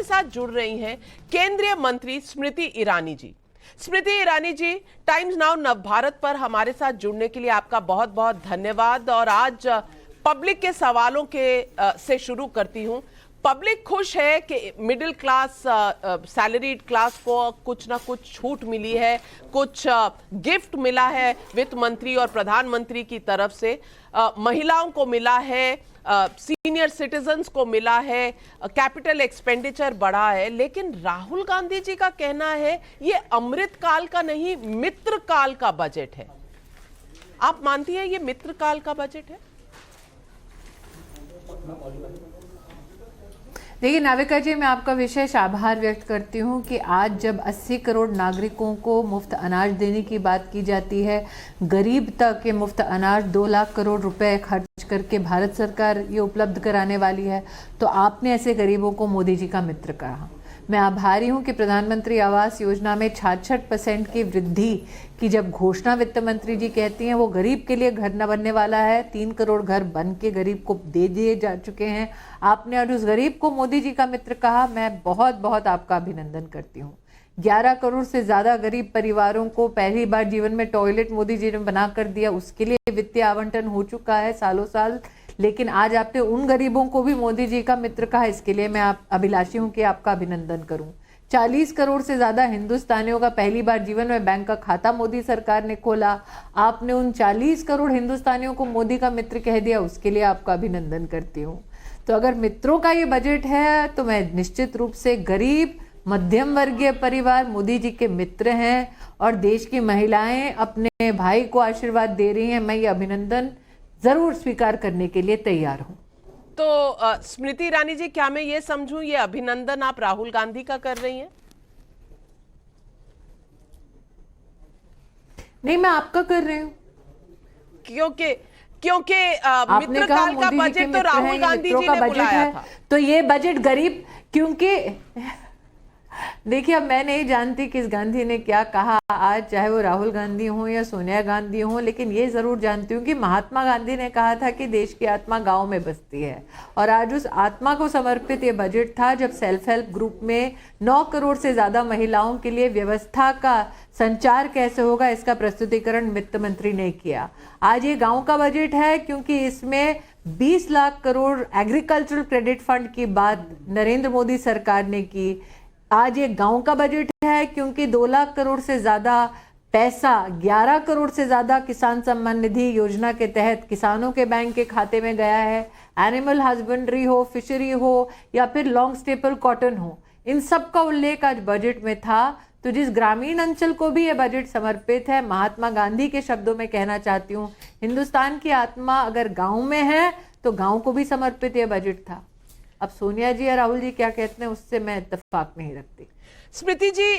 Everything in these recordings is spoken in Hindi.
हमारे साथ जुड़ रही हैं केंद्रीय मंत्री स्मृति ईरानी जी। स्मृति ईरानी जी, टाइम्स नाउ नवभारत पर हमारे साथ जुड़ने के लिए आपका बहुत बहुत धन्यवाद। और आज पब्लिक के सवालों के से शुरू करती हूं। पब्लिक खुश है कि मिडिल क्लास सैलरीड क्लास को कुछ ना कुछ छूट मिली है, कुछ गिफ्ट मिला है वित्त मंत्री और प्रधानमंत्री की तरफ से, महिलाओं को मिला है, सीनियर सिटीजन्स को मिला है, कैपिटल एक्सपेंडिचर बढ़ा है। लेकिन राहुल गांधी जी का कहना है ये अमृत काल का नहीं, मित्र काल का बजट है। आप मानती हैं ये मित्र काल का बजट है? देखिए नाविका जी, मैं आपका विशेष आभार व्यक्त करती हूं कि आज जब 80 करोड़ नागरिकों को मुफ्त अनाज देने की बात की जाती है, गरीब तक ये मुफ्त अनाज 2 लाख करोड़ रुपए खर्च करके भारत सरकार ये उपलब्ध कराने वाली है, तो आपने ऐसे गरीबों को मोदी जी का मित्र कहा। मैं आभारी हूं कि प्रधानमंत्री आवास योजना में 66% की वृद्धि की जब घोषणा वित्त मंत्री जी कहती हैं, वो गरीब के लिए घर न बनने वाला है। 3 करोड़ घर बन के गरीब को दे दिए जा चुके हैं। आपने आज उस गरीब को मोदी जी का मित्र कहा, मैं बहुत बहुत आपका अभिनंदन करती हूँ। 11 करोड़ से ज्यादा गरीब परिवारों को पहली बार जीवन में टॉयलेट मोदी जी ने बना कर दिया, उसके लिए वित्तीय आवंटन हो चुका है सालों साल। लेकिन आज आपने उन गरीबों को भी मोदी जी का मित्र कहा, इसके लिए मैं अभिलाषी हूं कि आपका अभिनंदन करूं। 40 करोड़ से ज्यादा हिंदुस्तानियों का पहली बार जीवन में बैंक का खाता मोदी सरकार ने खोला। आपने उन 40 करोड़ हिंदुस्तानियों को मोदी का मित्र कह दिया, उसके लिए आपका अभिनंदन करती हूँ। तो अगर मित्रों का ये बजट है तो मैं निश्चित रूप से गरीब मध्यम वर्गीय परिवार मोदी जी के मित्र हैं, और देश की महिलाएं अपने भाई को आशीर्वाद दे रही हैं। मैं ये अभिनंदन जरूर स्वीकार करने के लिए तैयार हूं। तो स्मृति ईरानी जी, क्या मैं ये समझूं ये अभिनंदन आप राहुल गांधी का कर रही हैं? नहीं, मैं आपका कर रही हूं। क्योंकि मित्रकाल का बजट तो राहुल गांधी जी ने बुलाया था। तो ये बजट गरीब, क्योंकि देखिए अब मैं नहीं जानती किस गांधी ने क्या कहा आज, चाहे वो राहुल गांधी हो या सोनिया गांधी हो, लेकिन ये जरूर जानती हूँ कि महात्मा गांधी ने कहा था कि देश की आत्मा गांव में बसती है, और आज उस आत्मा को समर्पित ये बजट था जब सेल्फ हेल्प ग्रुप में 9 करोड़ से ज्यादा महिलाओं के लिए व्यवस्था का संचार कैसे होगा इसका प्रस्तुतिकरण वित्त मंत्री ने किया। आज ये गांव का बजट है क्योंकि इसमें 20 lakh crore agricultural credit fund की बात नरेंद्र मोदी सरकार ने की। आज ये गांव का बजट है क्योंकि 2 लाख करोड़ से ज्यादा पैसा, 11 करोड़ से ज्यादा किसान सम्मान निधि योजना के तहत किसानों के बैंक के खाते में गया है। एनिमल हस्बेंड्री हो, फिशरी हो या फिर लॉन्ग स्टेपल कॉटन हो, इन सब का उल्लेख आज बजट में था। तो जिस ग्रामीण अंचल को भी ये बजट समर्पित है, महात्मा गांधी के शब्दों में कहना चाहती हूँ, हिंदुस्तान की आत्मा अगर गांव में है तो गांव को भी समर्पित ये बजट था। अब सोनिया जी या राहुल जी क्या कहते हैं उससे मैं इत्तेफाक नहीं रखती। स्मृति जी,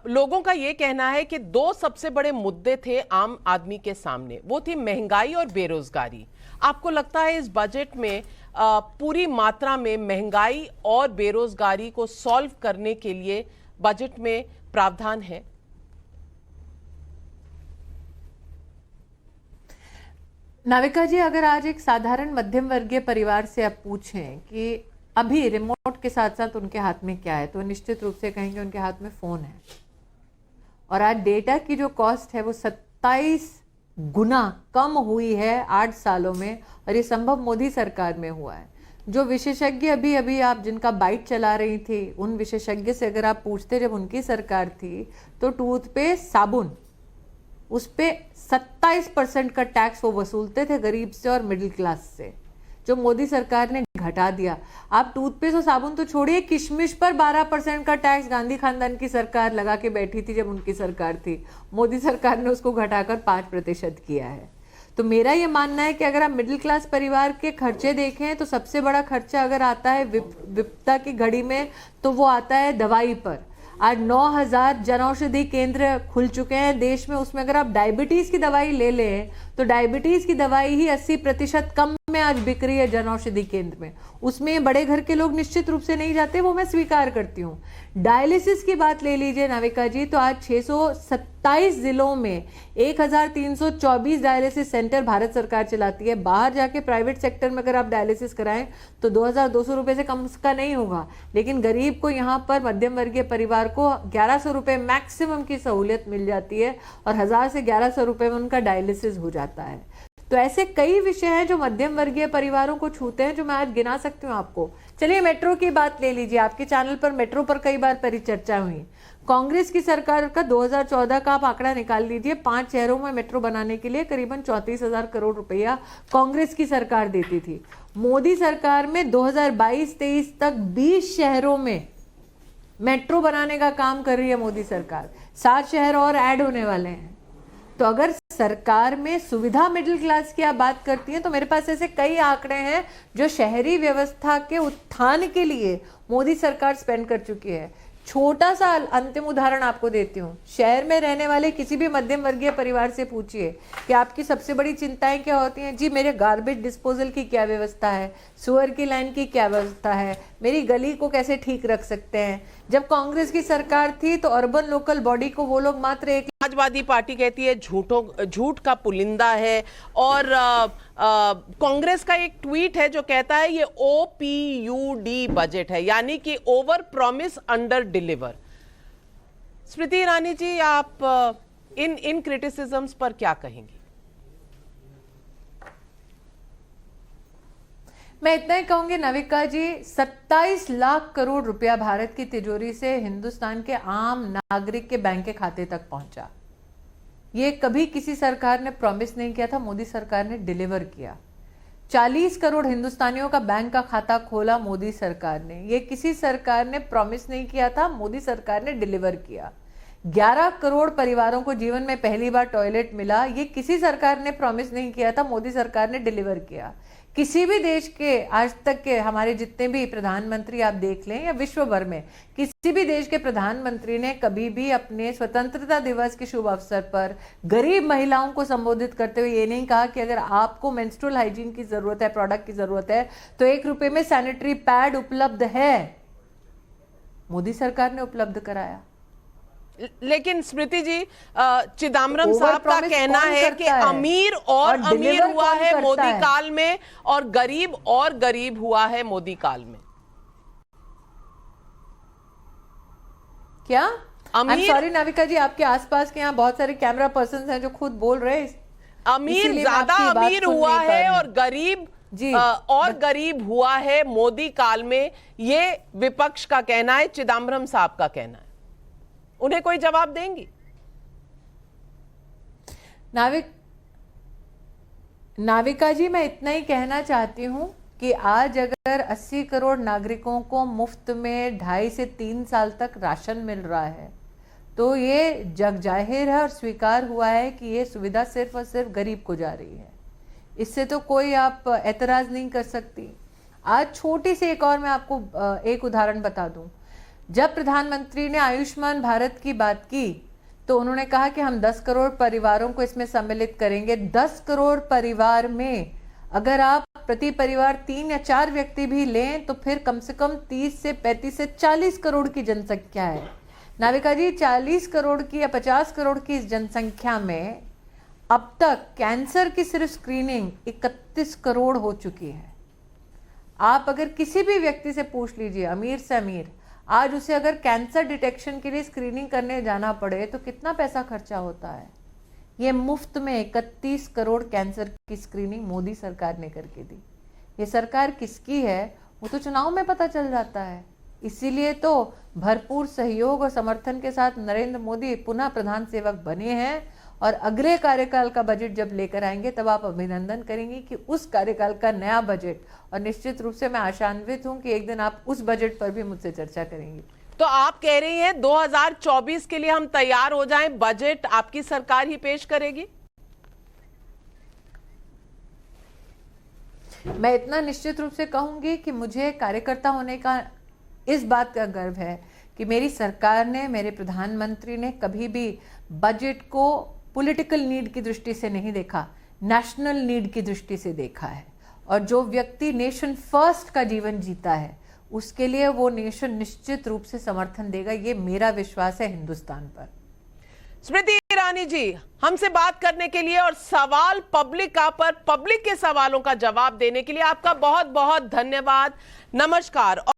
लोगों का ये कहना है कि 2 सबसे बड़े मुद्दे थे आम आदमी के सामने, वो थी महंगाई और बेरोजगारी। आपको लगता है इस बजट में पूरी मात्रा में महंगाई और बेरोजगारी को सॉल्व करने के लिए बजट में प्रावधान है? नाविका जी, अगर आज एक साधारण मध्यम वर्गीय परिवार से आप पूछें कि अभी रिमोट के साथ साथ उनके हाथ में क्या है, तो निश्चित रूप से कहेंगे उनके हाथ में फोन है। और आज डेटा की जो कॉस्ट है वो 27 गुना कम हुई है 8 सालों में, और ये संभव मोदी सरकार में हुआ है। जो विशेषज्ञ अभी आप जिनका बाइट चला रही थी, उन विशेषज्ञ से अगर आप पूछते जब उनकी सरकार थी तो टूथपेस्ट, साबुन, उस पे 27% का टैक्स वो वसूलते थे गरीब से और मिडिल क्लास से, जो मोदी सरकार ने घटा दिया। आप टूथपेस्ट और साबुन तो छोड़िए, किशमिश पर 12% का टैक्स गांधी खानदान की सरकार लगा के बैठी थी जब उनकी सरकार थी। मोदी सरकार ने उसको घटाकर 5% किया है। तो मेरा ये मानना है कि अगर आप मिडिल क्लास परिवार के खर्चे देखें तो सबसे बड़ा खर्चा अगर आता है विपदा की घड़ी में तो वो आता है दवाई पर। आज 9000 जनऔषधि केंद्र खुल चुके हैं देश में, उसमें अगर आप डायबिटीज की दवाई ले लें तो डायबिटीज की दवाई ही 80% कम में आज बिक रही है जन औषधि केंद्र में, उसमें बड़े घर के लोग निश्चित रूप से नहीं जाते, वो मैं स्वीकार करती हूँ। डायलिसिस की बात ले लीजिए नाविका जी, तो आज 627 जिलों में 1324 डायलिसिस सेंटर भारत सरकार चलाती है। बाहर जाके प्राइवेट सेक्टर में अगर आप डायलिसिस कराएं तो 2200 रुपये से कम का नहीं होगा, लेकिन गरीब को यहाँ पर मध्यम वर्गीय परिवार को 1100 रुपये मैक्सिमम की सहूलियत मिल जाती है और 1000 से 1100 रुपये में उनका डायलिसिस हो जाता है। तो ऐसे कई विषय हैं जो मध्यम वर्गीय परिवारों को छूते हैं, जो मैं आज गिना सकती हूँ आपको। चलिए मेट्रो की बात ले लीजिए, आपके चैनल पर मेट्रो पर कई बार परिचर्चा हुई। कांग्रेस की सरकार का 2014 का आप आंकड़ा निकाल लीजिए, 5 शहरों में मेट्रो बनाने के लिए करीबन 34,000 करोड़ रुपया कांग्रेस की सरकार देती थी। मोदी सरकार में 2022-23 तक 20 शहरों में मेट्रो बनाने का काम कर रही है मोदी सरकार। 7 शहर और ऐड होने वाले हैं। तो अगर सरकार में सुविधा मिडिल क्लास की आप बात करती हैं तो मेरे पास ऐसे कई आंकड़े हैं जो शहरी व्यवस्था के उत्थान के लिए मोदी सरकार स्पेंड कर चुकी है। छोटा सा अंतिम उदाहरण आपको देती हूँ। शहर में रहने वाले किसी भी मध्यम वर्गीय परिवार से पूछिए कि आपकी सबसे बड़ी चिंताएं क्या होती हैं। जी मेरे गार्बेज डिस्पोजल की क्या व्यवस्था है, सुअर की लाइन की क्या व्यवस्था है, मेरी गली को कैसे ठीक रख सकते हैं। जब कांग्रेस की सरकार थी तो अर्बन लोकल बॉडी को वो लोग मात्र एक समाजवादी पार्टी कहती है झूठ का पुलिंदा है, और कांग्रेस का एक ट्वीट है जो कहता है ये OPUD बजट है, यानी कि over promise under deliver. Smriti Irani ji, आप इन क्रिटिसिज्म्स पर क्या कहेंगी? मैं इतना ही कहूंगी नाविका जी, 27 लाख करोड़ रुपया भारत की तिजोरी से हिंदुस्तान के आम नागरिक के बैंक के खाते तक पहुंचा। ये कभी किसी सरकार ने प्रॉमिस नहीं किया था, मोदी सरकार ने डिलीवर किया। 40 करोड़ हिंदुस्तानियों का बैंक का खाता खोला मोदी सरकार ने। ये किसी सरकार ने प्रॉमिस नहीं किया था, मोदी सरकार ने डिलीवर किया। 11 करोड़ परिवारों को जीवन में पहली बार टॉयलेट मिला। ये किसी सरकार ने प्रॉमिस नहीं किया था, मोदी सरकार ने डिलीवर किया। किसी भी देश के आज तक के हमारे जितने भी प्रधानमंत्री आप देख लें या विश्व भर में किसी भी देश के प्रधानमंत्री ने कभी भी अपने स्वतंत्रता दिवस के शुभ अवसर पर गरीब महिलाओं को संबोधित करते हुए ये नहीं कहा कि अगर आपको मेंस्ट्रुअल हाइजीन की जरूरत है, प्रोडक्ट की जरूरत है, तो 1 रुपए में सैनिटरी पैड उपलब्ध है। मोदी सरकार ने उपलब्ध कराया। लेकिन स्मृति जी, चिदम्बरम साहब का कहना है कि अमीर और अमीर हुआ है मोदी काल में और गरीब हुआ है मोदी काल में। क्या? सॉरी नाविका जी, आपके आसपास के यहाँ बहुत सारे कैमरा पर्सन हैं जो खुद बोल रहे हैं। अमीर ज्यादा अमीर हुआ है और गरीब हुआ है मोदी काल में, ये विपक्ष का कहना है, चिदम्बरम साहब का कहना है। उन्हें कोई जवाब देंगी? नाविका जी, मैं इतना ही कहना चाहती हूं कि आज अगर 80 करोड़ नागरिकों को मुफ्त में 2.5 से 3 साल तक राशन मिल रहा है तो ये जग जाहिर है और स्वीकार हुआ है कि ये सुविधा सिर्फ और सिर्फ गरीब को जा रही है। इससे तो कोई आप एतराज नहीं कर सकती। आज छोटी सी एक और मैं आपको एक उदाहरण बता दूं। जब प्रधानमंत्री ने आयुष्मान भारत की बात की तो उन्होंने कहा कि हम 10 करोड़ परिवारों को इसमें सम्मिलित करेंगे। 10 करोड़ परिवार में अगर आप प्रति परिवार 3 या 4 व्यक्ति भी लें तो फिर कम से कम 30 से 35 से 40 करोड़ की जनसंख्या है। नाविका जी, 40 करोड़ की या 50 करोड़ की इस जनसंख्या में अब तक कैंसर की सिर्फ स्क्रीनिंग 31 करोड़ हो चुकी है। आप अगर किसी भी व्यक्ति से पूछ लीजिए, अमीर से अमीर, आज उसे अगर कैंसर डिटेक्शन के लिए स्क्रीनिंग करने जाना पड़े तो कितना पैसा खर्चा होता है। ये मुफ्त में 31 करोड़ कैंसर की स्क्रीनिंग मोदी सरकार ने करके दी। ये सरकार किसकी है वो तो चुनाव में पता चल जाता है। इसीलिए तो भरपूर सहयोग और समर्थन के साथ नरेंद्र मोदी पुनः प्रधान सेवक बने हैं और अगले कार्यकाल का बजट जब लेकर आएंगे तब आप अभिनंदन करेंगे कि उस कार्यकाल का नया बजट, और निश्चित रूप से मैं आशान्वित हूं कि एक दिन आप उस बजट पर भी मुझसे चर्चा करेंगे। तो आप कह रही हैं 2024 के लिए हम तैयार हो जाएं, बजट आपकी सरकार ही पेश करेगी? मैं इतना निश्चित रूप से कहूंगी कि मुझे कार्यकर्ता होने का इस बात का गर्व है कि मेरी सरकार ने, मेरे प्रधानमंत्री ने कभी भी बजट को पॉलिटिकल नीड की दृष्टि से नहीं देखा, नेशनल नीड की दृष्टि से देखा है। और जो व्यक्ति नेशन फर्स्ट का जीवन जीता है उसके लिए वो नेशन निश्चित रूप से समर्थन देगा। ये मेरा विश्वास है हिंदुस्तान पर। स्मृति ईरानी जी, हमसे बात करने के लिए और सवाल पब्लिक का पर पब्लिक के सवालों का जवाब देने के लिए आपका बहुत बहुत धन्यवाद। नमस्कार।